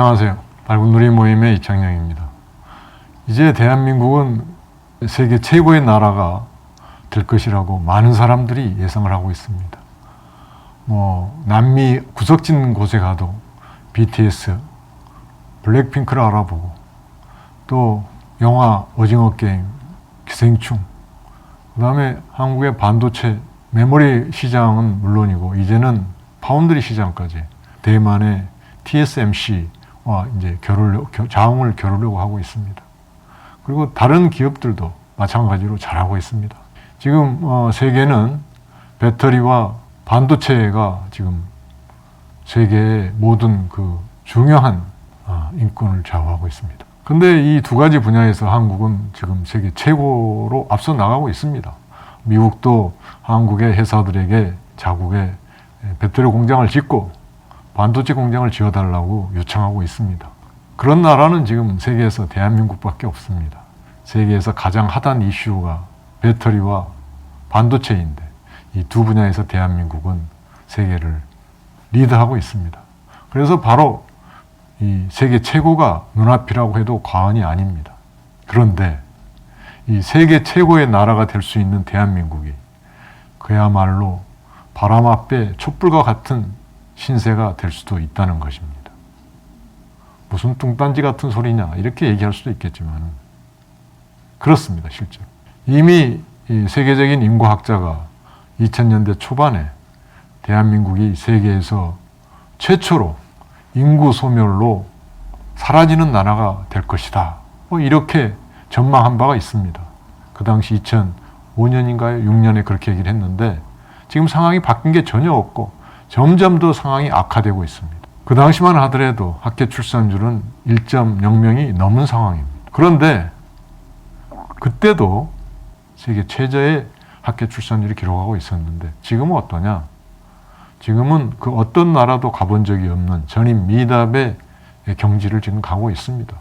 안녕하세요. 달군놀이 모임의 이창영입니다. 이제 대한민국은 세계 최고의 나라가 될 것이라고 많은 사람들이 예상을 하고 있습니다. 남미 구석진 곳에 가도 BTS, 블랙핑크를 알아보고 또 영화 오징어 게임, 기생충, 그 다음에 한국의 반도체 메모리 시장은 물론이고 이제는 파운드리 시장까지 대만의 TSMC와 이제 자웅을 겨루려고 하고 있습니다. 그리고 다른 기업들도 마찬가지로 잘하고 있습니다. 지금 세계는 배터리와 반도체가 지금 세계의 모든 그 중요한 인권을 좌우하고 있습니다. 근데 이 두 가지 분야에서 한국은 지금 세계 최고로 앞서 나가고 있습니다. 미국도 한국의 회사들에게 자국에 배터리 공장을 짓고 반도체 공장을 지어달라고 요청하고 있습니다. 그런 나라는 지금 세계에서 대한민국밖에 없습니다. 세계에서 가장 핫한 이슈가 배터리와 반도체인데 이 두 분야에서 대한민국은 세계를 리드하고 있습니다. 그래서 바로 이 세계 최고가 눈앞이라고 해도 과언이 아닙니다. 그런데 이 세계 최고의 나라가 될 수 있는 대한민국이 그야말로 바람 앞에 촛불과 같은 신세가 될 수도 있다는 것입니다. 무슨 뚱딴지 같은 소리냐 이렇게 얘기할 수도 있겠지만 그렇습니다. 실제로 이미 이 세계적인 인구학자가 2000년대 초반에 대한민국이 세계에서 최초로 인구 소멸로 사라지는 나라가 될 것이다 이렇게 전망한 바가 있습니다. 그 당시 2005년인가요? 6년에 그렇게 얘기를 했는데 지금 상황이 바뀐 게 전혀 없고 점점 더 상황이 악화되고 있습니다. 그 당시만 하더라도 학교 출산율은 1.0명이 넘은 상황입니다. 그런데 그때도 세계 최저의 학교 출산율이 기록하고 있었는데 지금은 어떠냐? 지금은 그 어떤 나라도 가본 적이 없는 전임 미답의 경지를 지금 가고 있습니다.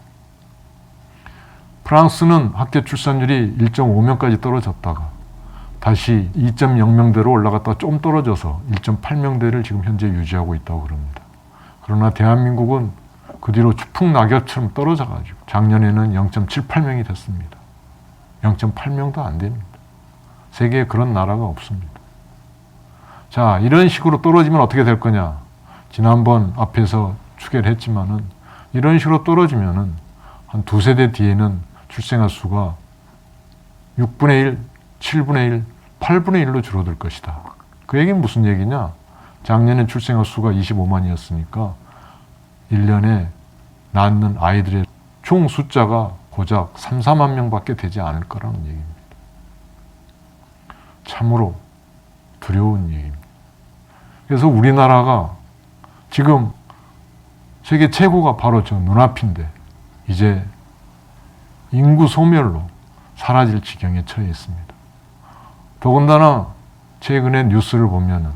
프랑스는 학교 출산율이 1.5명까지 떨어졌다가 다시 2.0명대로 올라갔다가 좀 떨어져서 1.8명대를 지금 현재 유지하고 있다고 그럽니다. 그러나 대한민국은 그 뒤로 추풍낙엽처럼 떨어져가지고 작년에는 0.78명이 됐습니다. 0.8명도 안 됩니다. 세계에 그런 나라가 없습니다. 자, 이런 식으로 떨어지면 어떻게 될 거냐? 지난번 앞에서 추계를 했지만은 이런 식으로 떨어지면은 한 두세 대 뒤에는 출생아 수가 6분의 1, 7분의 1, 8분의 1로 줄어들 것이다. 그 얘기는 무슨 얘기냐? 작년에 출생아 수가 25만이었으니까 1년에 낳는 아이들의 총 숫자가 고작 3, 4만 명밖에 되지 않을 거라는 얘기입니다. 참으로 두려운 얘기입니다. 그래서 우리나라가 지금 세계 최고가 바로 저 눈앞인데 이제 인구 소멸로 사라질 지경에 처해 있습니다. 더군다나 최근에 뉴스를 보면은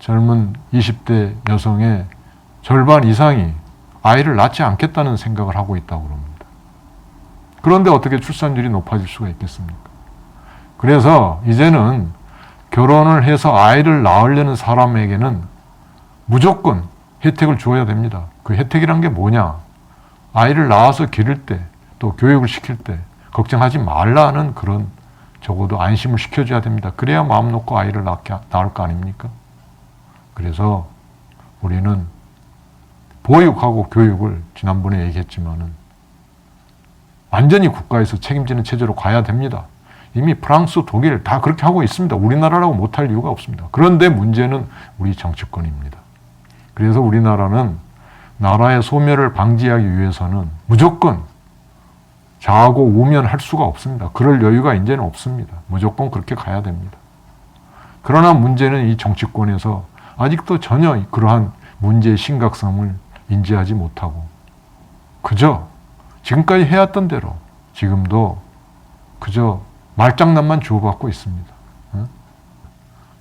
젊은 20대 여성의 절반 이상이 아이를 낳지 않겠다는 생각을 하고 있다고 합니다. 그런데 어떻게 출산율이 높아질 수가 있겠습니까? 그래서 이제는 결혼을 해서 아이를 낳으려는 사람에게는 무조건 혜택을 주어야 됩니다. 그 혜택이란 게 뭐냐? 아이를 낳아서 기를 때 또 교육을 시킬 때 걱정하지 말라는 그런 적어도 안심을 시켜줘야 됩니다. 그래야 마음 놓고 아이를 낳을 거 아닙니까? 그래서 우리는 보육하고 교육을 지난번에 얘기했지만은 완전히 국가에서 책임지는 체제로 가야 됩니다. 이미 프랑스, 독일 다 그렇게 하고 있습니다. 우리나라라고 못할 이유가 없습니다. 그런데 문제는 우리 정치권입니다. 그래서 우리나라는 나라의 소멸을 방지하기 위해서는 무조건 좌고 우면할 수가 없습니다. 그럴 여유가 이제는 없습니다. 무조건 그렇게 가야 됩니다. 그러나 문제는 이 정치권에서 아직도 전혀 그러한 문제의 심각성을 인지하지 못하고 그저 지금까지 해왔던 대로 지금도 그저 말장난만 주고받고 있습니다.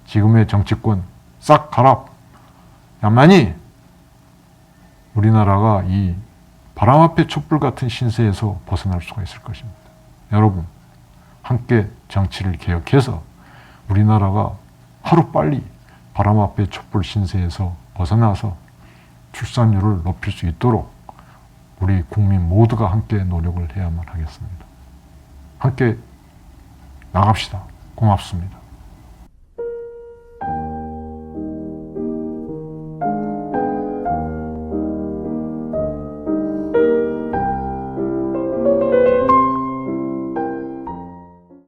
지금의 정치권 싹 가라. 야만이 우리나라가 이 바람 앞에 촛불 같은 신세에서 벗어날 수가 있을 것입니다. 여러분, 함께 정치를 개혁해서 우리나라가 하루빨리 바람 앞에 촛불 신세에서 벗어나서 출산율을 높일 수 있도록 우리 국민 모두가 함께 노력을 해야만 하겠습니다. 함께 나갑시다. 고맙습니다.